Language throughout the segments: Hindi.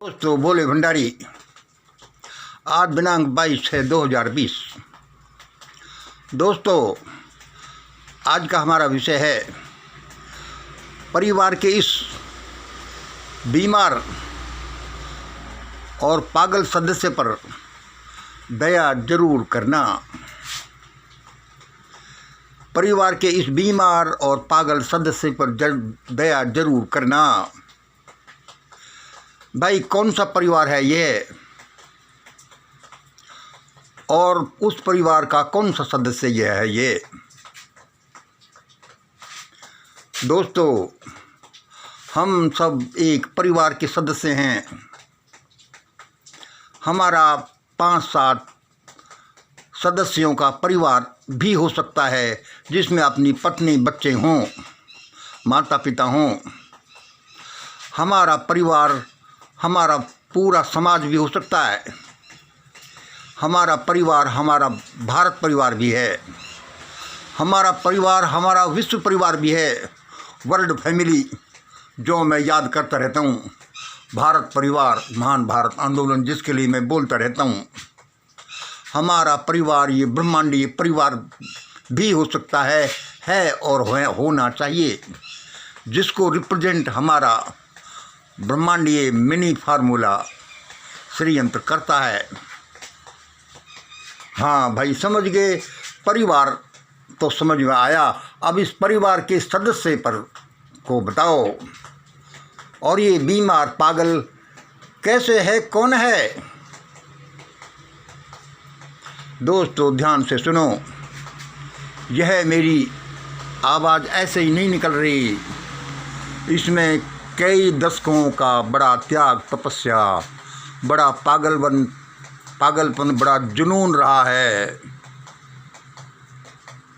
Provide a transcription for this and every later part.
दोस्तों बोले भंडारी। आज दिनांक 22/6/2020। दोस्तों आज का हमारा विषय है परिवार के इस बीमार और पागल सदस्य पर दया जरूर करना। परिवार के इस बीमार और पागल सदस्य पर दया जरूर करना। भाई कौन सा परिवार है ये, और उस परिवार का कौन सा सदस्य ये है ये। दोस्तों हम सब एक परिवार के सदस्य हैं। हमारा 5-7 सदस्यों का परिवार भी हो सकता है, जिसमें अपनी पत्नी बच्चे हों, माता पिता हों। हमारा परिवार हमारा पूरा समाज भी हो सकता है। हमारा परिवार हमारा भारत परिवार भी है। हमारा परिवार हमारा विश्व परिवार भी है, वर्ल्ड फैमिली, जो मैं याद करता रहता हूँ। भारत परिवार, महान भारत आंदोलन, जिसके लिए मैं बोलता रहता हूँ। हमारा परिवार ये ब्रह्मांडीय परिवार भी हो सकता है और होना चाहिए, जिसको रिप्रेजेंट हमारा ब्रह्मांडीय मिनी फार्मूला षड्यंत्र करता है। हाँ भाई समझ गए, परिवार तो समझ में आया। अब इस परिवार के सदस्य पर को बताओ, और ये बीमार पागल कैसे है, कौन है। दोस्तों ध्यान से सुनो, यह मेरी आवाज़ ऐसे ही नहीं निकल रही। इसमें कई दशकों का बड़ा त्याग, तपस्या, बड़ा पागलपन, बड़ा जुनून रहा है।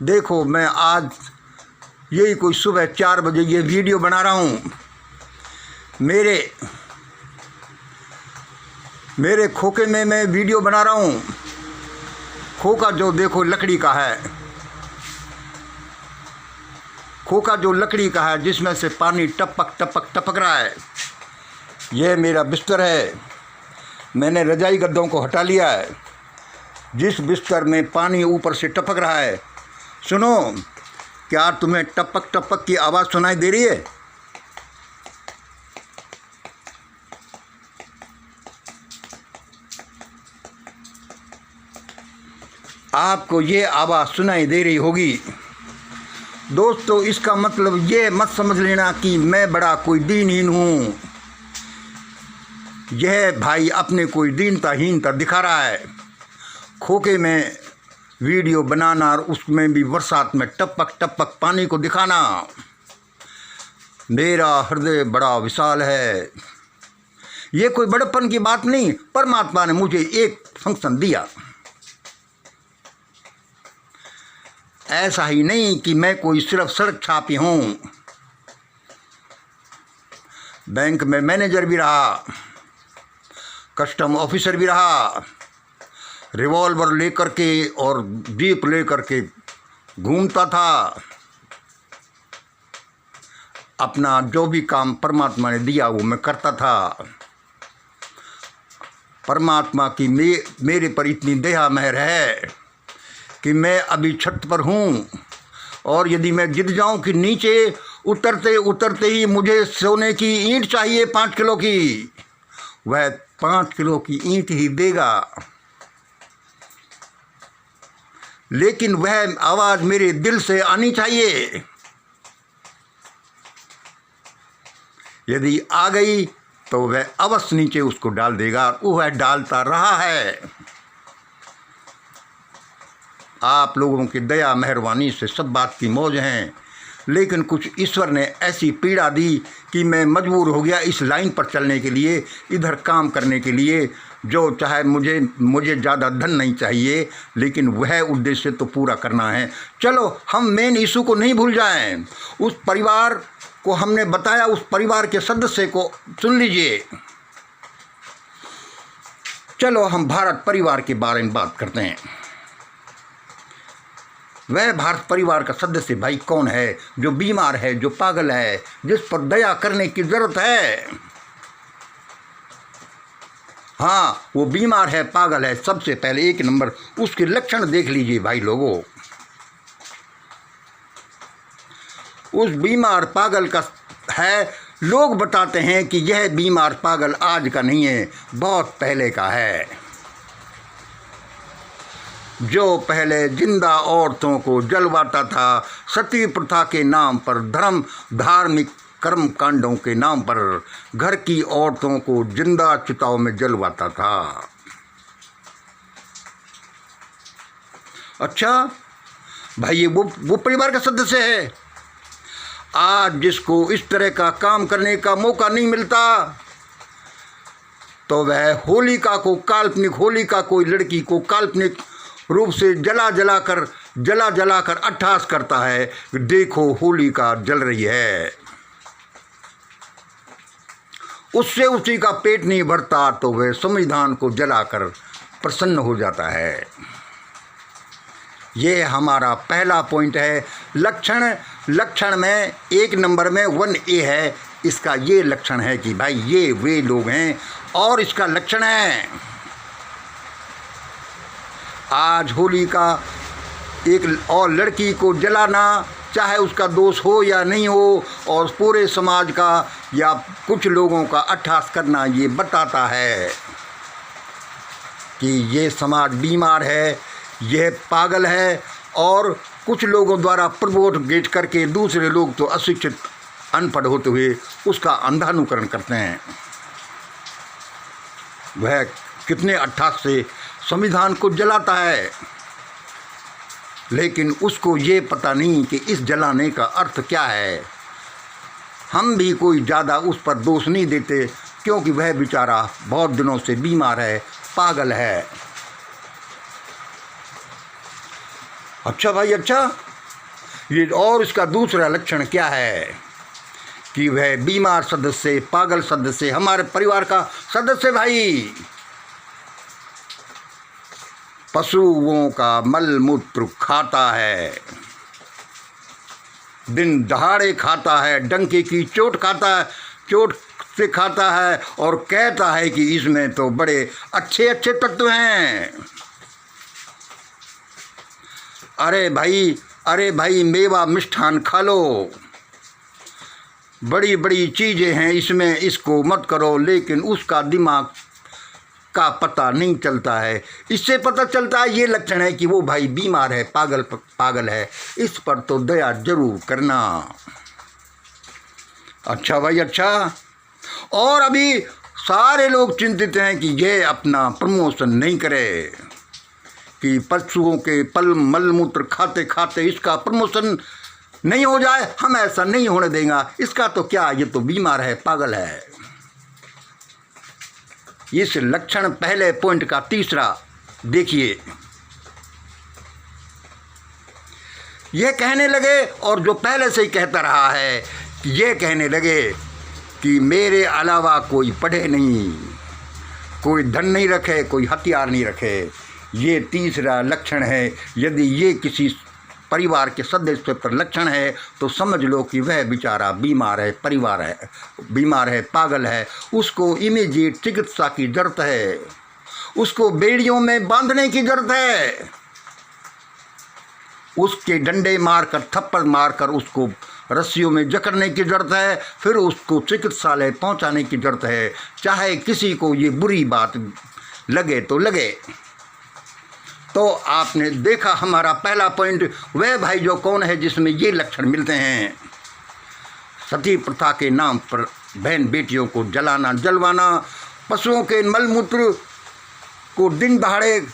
देखो मैं आज यही कोई सुबह 4 बजे ये वीडियो बना रहा हूँ। मेरे खोखे में मैं वीडियो बना रहा हूँ। खोखा जो देखो लकड़ी का है, खोखा जो लकड़ी का है, जिसमें से पानी टपक टपक टपक रहा है। यह मेरा बिस्तर है। मैंने रजाई गद्दों को हटा लिया है। जिस बिस्तर में पानी ऊपर से टपक रहा है, सुनो, क्या तुम्हें टपक टपक की आवाज़ सुनाई दे रही है? आपको ये आवाज़ सुनाई दे रही होगी। दोस्तों इसका मतलब ये मत समझ लेना कि मैं बड़ा कोई दीनहीन हूँ। यह भाई अपने कोई दीनता दिखा रहा है। खोखे में वीडियो बनाना और उसमें भी बरसात में टपक टपक पानी को दिखाना। मेरा हृदय बड़ा विशाल है। ये कोई बड़प्पन की बात नहीं, परमात्मा ने मुझे एक फंक्शन दिया। ऐसा ही नहीं कि मैं कोई सिर्फ सड़क छापी हूँ। बैंक में मैनेजर भी रहा, कस्टम ऑफिसर भी रहा, रिवॉल्वर लेकर के और जीप लेकर के घूमता था। अपना जो भी काम परमात्मा ने दिया वो मैं करता था। परमात्मा की मेरे पर इतनी दया मेहर है कि मैं अभी छत पर हूँ, और यदि मैं गिर जाऊँ कि नीचे उतरते उतरते ही मुझे सोने की ईंट चाहिए 5 किलो की, वह 5 किलो की ईंट ही देगा। लेकिन वह आवाज़ मेरे दिल से आनी चाहिए। यदि आ गई तो वह अवश्य नीचे उसको डाल देगा। वह डालता रहा है। आप लोगों की दया मेहरबानी से सब बात की मौज हैं, लेकिन कुछ ईश्वर ने ऐसी पीड़ा दी कि मैं मजबूर हो गया इस लाइन पर चलने के लिए, इधर काम करने के लिए। जो चाहे मुझे ज़्यादा धन नहीं चाहिए, लेकिन वह उद्देश्य तो पूरा करना है। चलो हम मेन इशू को नहीं भूल जाएं। उस परिवार को हमने बताया, उस परिवार के सदस्य को सुन लीजिए। चलो हम भारत परिवार के बारे में बात करते हैं। वह भारत परिवार का सदस्य भाई कौन है, जो बीमार है, जो पागल है, जिस पर दया करने की ज़रूरत है। हाँ, वो बीमार है, पागल है। सबसे पहले 1 नंबर उसके लक्षण देख लीजिए भाई लोगों। उस बीमार पागल का है, लोग बताते हैं कि यह बीमार पागल आज का नहीं है, बहुत पहले का है, जो पहले जिंदा औरतों को जलवाता था सती प्रथा के नाम पर, धर्म धार्मिक कर्म कांडों के नाम पर घर की औरतों को जिंदा चिताओं में जलवाता था। अच्छा भाई, ये वो परिवार का सदस्य है। आज जिसको इस तरह का काम करने का मौका नहीं मिलता, तो वह होलिका को, काल्पनिक होलिका, कोई लड़की को काल्पनिक रूप से जला जला कर अट्ठास करता है, देखो होलिका जल रही है। उससे उसी का पेट नहीं भरता तो वह संविधान को जलाकर प्रसन्न हो जाता है। ये हमारा पहला पॉइंट है। लक्षण में 1 नंबर में 1A है। इसका ये लक्षण है कि भाई ये वे लोग हैं। और इसका लक्षण है, आज होली का एक और लड़की को जलाना, चाहे उसका दोष हो या नहीं हो, और पूरे समाज का या कुछ लोगों का अट्ठास करना, ये बताता है कि ये समाज बीमार है, यह पागल है। और कुछ लोगों द्वारा प्रमोट करके दूसरे लोग तो अशिक्षित अनपढ़ होते हुए उसका अंधानुकरण करते हैं। वह कितने अट्ठास से संविधान को जलाता है, लेकिन उसको ये पता नहीं कि इस जलाने का अर्थ क्या है। हम भी कोई ज़्यादा उस पर दोष नहीं देते, क्योंकि वह बेचारा बहुत दिनों से बीमार है, पागल है। अच्छा भाई, अच्छा, ये और इसका दूसरा लक्षण क्या है कि वह बीमार सदस्य, पागल सदस्य, हमारे परिवार का सदस्य भाई पशुओं का मल मूत्र खाता है, दिन दहाड़े खाता है, डंके की चोट से खाता है, और कहता है कि इसमें तो बड़े अच्छे अच्छे तत्व हैं। अरे भाई मेवा मिष्ठान खा लो, बड़ी बड़ी चीज़ें हैं इसमें, इसको मत करो। लेकिन उसका दिमाग का पता नहीं चलता है। इससे पता चलता है, ये लक्षण है कि वो भाई बीमार है, पागल है। इस पर तो दया जरूर करना। अच्छा भाई, अच्छा। और अभी सारे लोग चिंतित हैं कि ये अपना प्रमोशन नहीं करे, कि पशुओं के मलमूत्र खाते खाते इसका प्रमोशन नहीं हो जाए। हम ऐसा नहीं होने देंगे। इसका तो क्या, ये तो बीमार है, पागल है। इस लक्षण पहले पॉइंट का तीसरा देखिए। ये कहने लगे, और जो पहले से ही कहता रहा है, ये कहने लगे कि मेरे अलावा कोई पढ़े नहीं, कोई धन नहीं रखे, कोई हथियार नहीं रखे। ये तीसरा लक्षण है। यदि ये किसी परिवार के सदस्य पर लक्षण है तो समझ लो कि वह बेचारा बीमार है, बीमार है, पागल है। उसको इमीडिएट चिकित्सा की जरूरत है, उसको बेड़ियों में बांधने की जरूरत है, उसके डंडे मारकर, थप्पड़ मारकर उसको रस्सियों में जकड़ने की जरूरत है, फिर उसको चिकित्सालय पहुंचाने की जरूरत है। चाहे किसी को ये बुरी बात लगे तो लगे। तो आपने देखा हमारा पहला पॉइंट, वह भाई जो कौन है जिसमें ये लक्षण मिलते हैं। सती प्रथा के नाम पर बहन बेटियों को जलवाना, पशुओं के मलमूत्र को दिन दहाड़े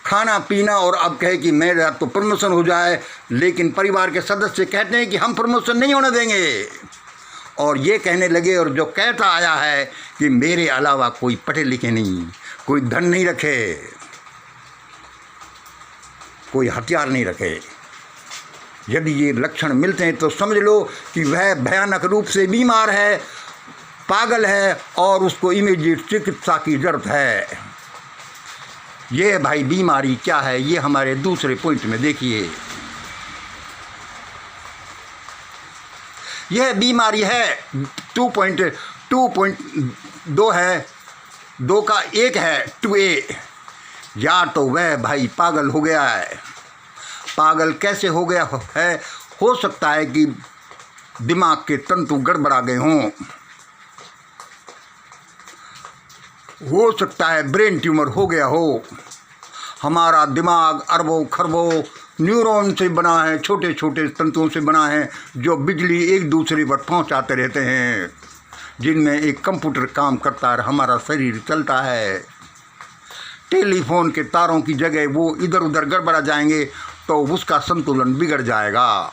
खाना पीना, और अब कहे कि मेरा तो प्रमोशन हो जाए। लेकिन परिवार के सदस्य कहते हैं कि हम प्रमोशन नहीं होने देंगे। और ये कहने लगे, और जो कहता आया है कि मेरे अलावा कोई पढ़े लिखे नहीं, कोई धन नहीं रखे, कोई हथियार नहीं रखे। यदि ये लक्षण मिलते हैं तो समझ लो कि वह भयानक रूप से बीमार है, पागल है, और उसको इमीडिएट चिकित्सा की जरूरत है। ये भाई बीमारी क्या है, ये हमारे दूसरे पॉइंट में देखिए। यह बीमारी है 2.2 है, दो का एक है 2A। या तो वह भाई पागल हो गया है। पागल कैसे हो गया है? हो सकता है कि दिमाग के तंतु गड़बड़ा गए हों, हो सकता है ब्रेन ट्यूमर हो गया हो। हमारा दिमाग अरबों खरबों न्यूरॉन से बना है, छोटे छोटे तंतुओं से बना है, जो बिजली एक दूसरे पर पहुंचाते रहते हैं, जिनमें एक कंप्यूटर काम करता है, हमारा शरीर चलता है। टेलीफोन के तारों की जगह वो इधर उधर गड़बड़ा जाएंगे तो उसका संतुलन बिगड़ जाएगा।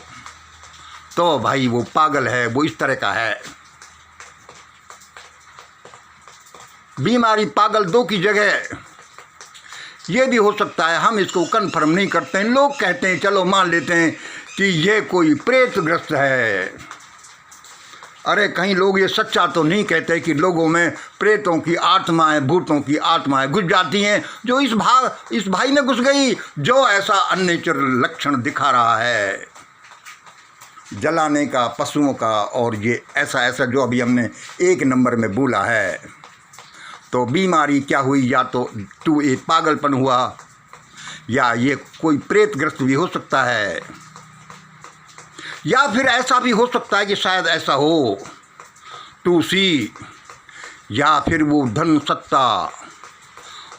तो भाई वो पागल है, वो इस तरह का है। बीमारी पागल दो की जगह ये भी हो सकता है, हम इसको कन्फर्म नहीं करते हैं। लोग कहते हैं, चलो मान लेते हैं कि ये कोई प्रेतग्रस्त है। अरे कहीं लोग ये सच्चा तो नहीं कहते कि लोगों में प्रेतों की आत्माएं, भूतों की आत्माएं घुस जाती हैं, जो इस भाई में घुस गई, जो ऐसा अननेचुरल लक्षण दिखा रहा है जलाने का, पशुओं का, और ये ऐसा ऐसा जो अभी हमने 1 नंबर में बोला है। तो बीमारी क्या हुई? या तो 2A पागलपन हुआ, या ये कोई प्रेतग्रस्त भी हो सकता है, या फिर ऐसा भी हो सकता है कि शायद ऐसा हो 2C, या फिर वो धन सत्ता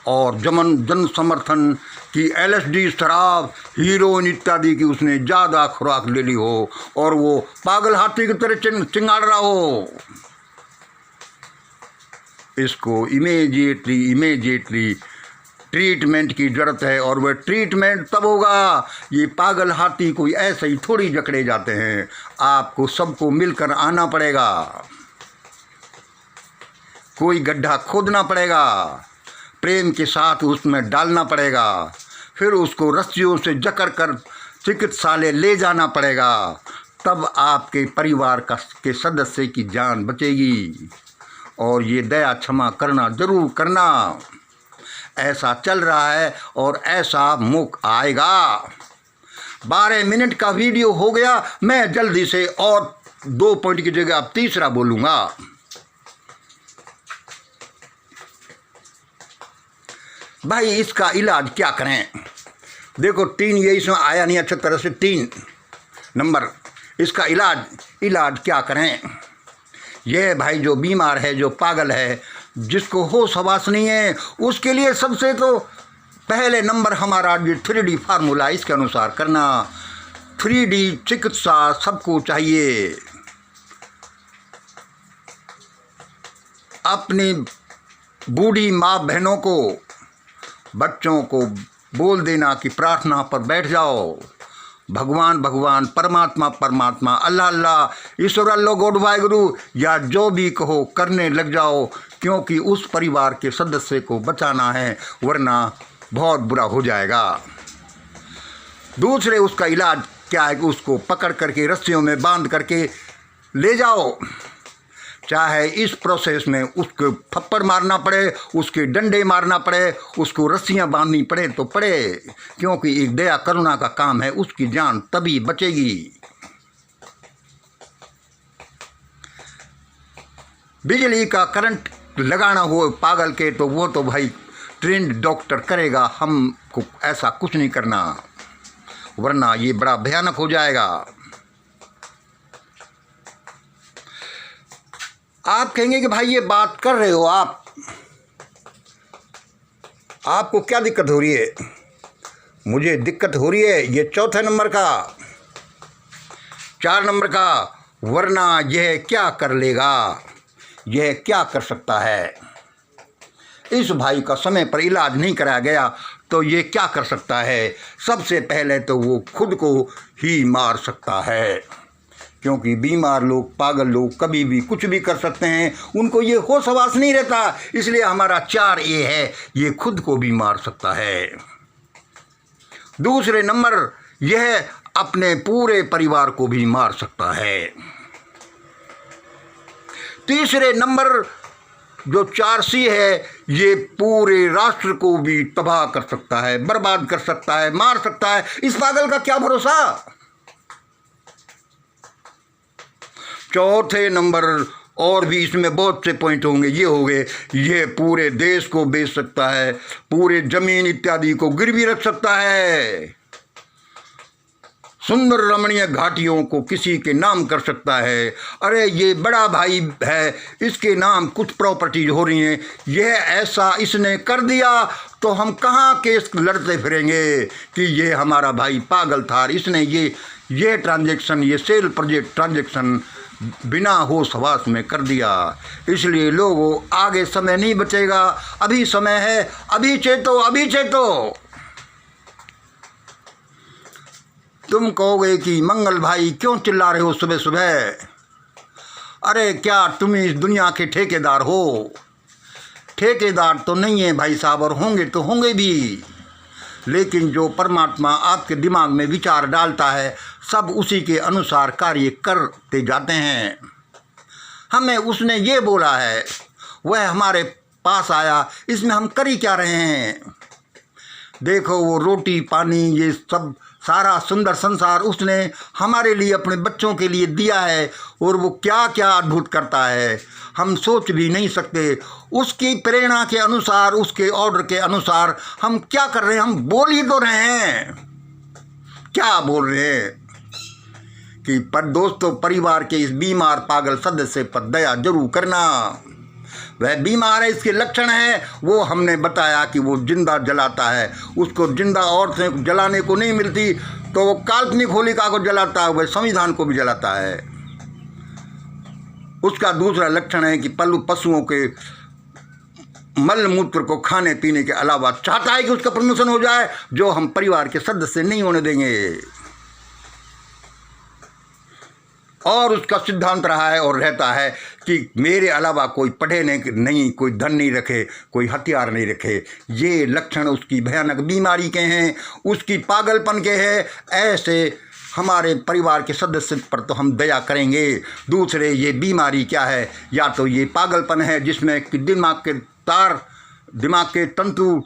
और जन समर्थन की LSD, शराब, हीरोइन इत्यादि की उसने ज़्यादा खुराक ले ली हो और वो पागल हाथी की तरह चिंगाड़ रहा हो। इसको इमीडिएटली ट्रीटमेंट की ज़रूरत है, और वह ट्रीटमेंट तब होगा। ये पागल हाथी कोई ऐसे ही थोड़ी जकड़े जाते हैं, आपको सबको मिलकर आना पड़ेगा। कोई गड्ढा खोदना पड़ेगा, प्रेम के साथ उसमें डालना पड़ेगा, फिर उसको रस्सियों से जकड़ कर चिकित्सालय ले जाना पड़ेगा, तब आपके परिवार के सदस्य की जान बचेगी। और ये दया क्षमा करना ज़रूर करना। ऐसा चल रहा है और ऐसा मौका आएगा। 12 मिनट का वीडियो हो गया, मैं जल्दी से और 2 पॉइंट की जगह अब तीसरा बोलूँगा। भाई इसका इलाज क्या करें? देखो 3 ये इसमें आया नहीं अच्छी तरह से, 3 नंबर इसका इलाज क्या करें? यह भाई जो बीमार है, जो पागल है, जिसको होश हवास नहीं है, उसके लिए सबसे तो पहले नंबर हमारा जो 3D फार्मूला, इसके अनुसार करना। 3D चिकित्सा सबको चाहिए। अपनी बूढ़ी माँ बहनों को, बच्चों को बोल देना कि प्रार्थना पर बैठ जाओ, भगवान भगवान, परमात्मा परमात्मा, अल्लाह अल्लाह, ईश्वर अल्लाह, गॉड वाहिगुरु, या जो भी कहो करने लग जाओ, क्योंकि उस परिवार के सदस्य को बचाना है, वरना बहुत बुरा हो जाएगा। दूसरे उसका इलाज क्या है कि उसको पकड़ करके रस्सियों में बांध करके ले जाओ। चाहे इस प्रोसेस में उसको थप्पड़ मारना पड़े, उसके डंडे मारना पड़े, उसको रस्सियां बांधनी पड़े तो पड़े, क्योंकि एक दया करुणा का काम है, उसकी जान तभी बचेगी। बिजली का करंट लगाना हो पागल के तो वो तो भाई ट्रेंड डॉक्टर करेगा, हमको ऐसा कुछ नहीं करना, वरना ये बड़ा भयानक हो जाएगा। आप कहेंगे कि भाई ये बात कर रहे हो आपको क्या दिक्कत हो रही है? मुझे दिक्कत हो रही है ये 4 नंबर का, 4 नंबर का, वरना यह क्या कर लेगा, यह क्या कर सकता है? इस भाई का समय पर इलाज नहीं कराया गया तो ये क्या कर सकता है? सबसे पहले तो वो खुद को ही मार सकता है, क्योंकि बीमार लोग, पागल लोग कभी भी कुछ भी कर सकते हैं, उनको ये होश हवास नहीं रहता। इसलिए हमारा 4A है, ये खुद को भी मार सकता है। दूसरे नंबर यह अपने पूरे परिवार को भी मार सकता है। तीसरे नंबर जो 4C है, ये पूरे राष्ट्र को भी तबाह कर सकता है, बर्बाद कर सकता है, मार सकता है। इस पागल का क्या भरोसा? चौथे नंबर और भी इसमें बहुत से पॉइंट होंगे। ये हो गए, ये पूरे देश को बेच सकता है, पूरे जमीन इत्यादि को गिरवी रख सकता है, सुंदर रमणीय घाटियों को किसी के नाम कर सकता है। अरे ये बड़ा भाई है, इसके नाम कुछ प्रॉपर्टीज हो रही हैं, यह ऐसा इसने कर दिया, तो हम कहाँ केस लड़ते फिरेंगे कि ये हमारा भाई पागल था, इसने ये ट्रांजैक्शन, ये सेल प्रोजेक्ट ट्रांजैक्शन बिना होश हवास में कर दिया। इसलिए लोगों, आगे समय नहीं बचेगा, अभी समय है, अभी चेतो, अभी चेतो। तुम कहोगे कि मंगल भाई क्यों चिल्ला रहे हो सुबह सुबह? अरे क्या तुम इस दुनिया के ठेकेदार हो? ठेकेदार तो नहीं है भाई साहब, और होंगे तो होंगे भी, लेकिन जो परमात्मा आपके दिमाग में विचार डालता है सब उसी के अनुसार कार्य करते जाते हैं। हमें उसने ये बोला है, वह हमारे पास आया, इसमें हम कर ही क्या रहे हैं? देखो वो रोटी पानी ये सब सारा सुंदर संसार उसने हमारे लिए, अपने बच्चों के लिए दिया है, और वो क्या क्या अद्भुत करता है हम सोच भी नहीं सकते। उसकी प्रेरणा के अनुसार, उसके ऑर्डर के अनुसार हम क्या कर रहे हैं? हम बोल ही तो रहे हैं। क्या बोल रहे हैं कि पर दोस्तों, परिवार के इस बीमार पागल सदस्य पर दया जरूर करना। वह बीमार है, इसके लक्षण हैं वो हमने बताया कि वो जिंदा जलाता है, उसको जिंदा औरतें जलाने को नहीं मिलती तो वो काल्पनिक होलिका को जलाता है, वह संविधान को भी जलाता है। उसका दूसरा लक्षण है कि पशुओं के मल मूत्र को खाने पीने के अलावा चाहता है कि उसका प्रमोशन हो जाए, जो हम परिवार के सदस्य नहीं होने देंगे। और उसका सिद्धांत रहा है और रहता है कि मेरे अलावा कोई पढ़े नहीं, कोई धन नहीं रखे, कोई हथियार नहीं रखे। ये लक्षण उसकी भयानक बीमारी के हैं, उसकी पागलपन के हैं। ऐसे हमारे परिवार के सदस्य पर तो हम दया करेंगे। दूसरे, ये बीमारी क्या है? या तो ये पागलपन है जिसमें कि दिमाग के तंतु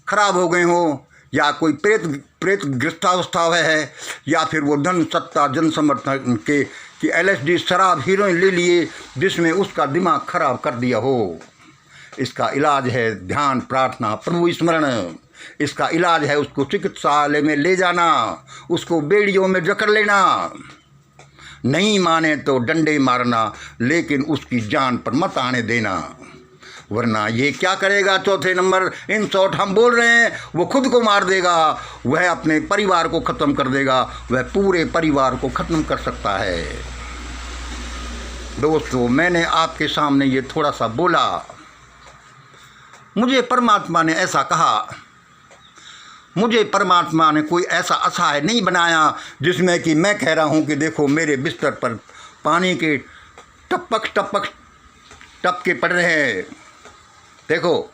खराब हो गए हों, या कोई प्रेत ग्रस्तावस्था है, या फिर वो धन सत्ता जन समर्थन के कि LSD शराब हीरोइन ले लिए जिसमें उसका दिमाग खराब कर दिया हो। इसका इलाज है ध्यान, प्रार्थना, प्रभु स्मरण। इसका इलाज है उसको चिकित्सालय में ले जाना, उसको बेड़ियों में जकड़ लेना, नहीं माने तो डंडे मारना, लेकिन उसकी जान पर मत आने देना, वरना ये क्या करेगा? चौथे नंबर, इन शॉर्ट हम बोल रहे हैं, वो खुद को मार देगा, वह अपने परिवार को ख़त्म कर देगा, वह पूरे परिवार को ख़त्म कर सकता है। दोस्तों, मैंने आपके सामने ये थोड़ा सा बोला, मुझे परमात्मा ने ऐसा कहा। मुझे परमात्मा ने कोई ऐसा असहाय नहीं बनाया जिसमें कि मैं कह रहा हूँ कि देखो मेरे बिस्तर पर पानी के टपक टपक टपके पड़ रहे हैं, देखो।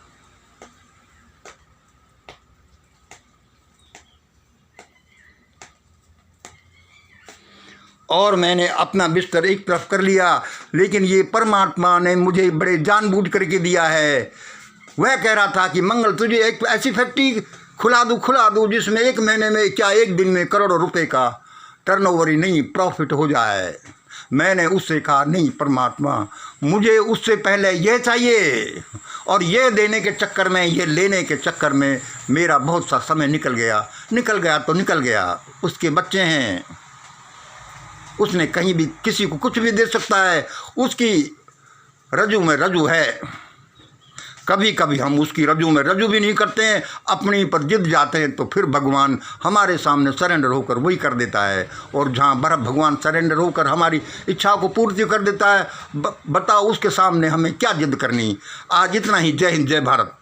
और मैंने अपना बिस्तर एक तरफ कर लिया, लेकिन ये परमात्मा ने मुझे बड़े जानबूझ करके दिया है। वह कह रहा था कि मंगल तुझे एक ऐसी फैक्ट्री खुला दूँ जिसमें एक महीने में, क्या एक दिन में करोड़ों रुपए का टर्नओवर ही नहीं, प्रॉफिट हो जाए। मैंने उससे कहा नहीं परमात्मा, मुझे उससे पहले यह चाहिए, और ये देने के चक्कर में, ये लेने के चक्कर में मेरा बहुत सा समय निकल गया तो निकल गया। उसके बच्चे हैं, उसने कहीं भी किसी को कुछ भी दे सकता है, उसकी रज्जू में रज्जू है। कभी कभी हम उसकी रज्जू में रज्जू भी नहीं करते हैं, अपनी पर जिद जाते हैं, तो फिर भगवान हमारे सामने सरेंडर होकर वही कर देता है। और जहाँ भगवान सरेंडर होकर हमारी इच्छा को पूर्ति कर देता है, बताओ उसके सामने हमें क्या जिद करनी। आज इतना ही। जय हिंद, जय भारत।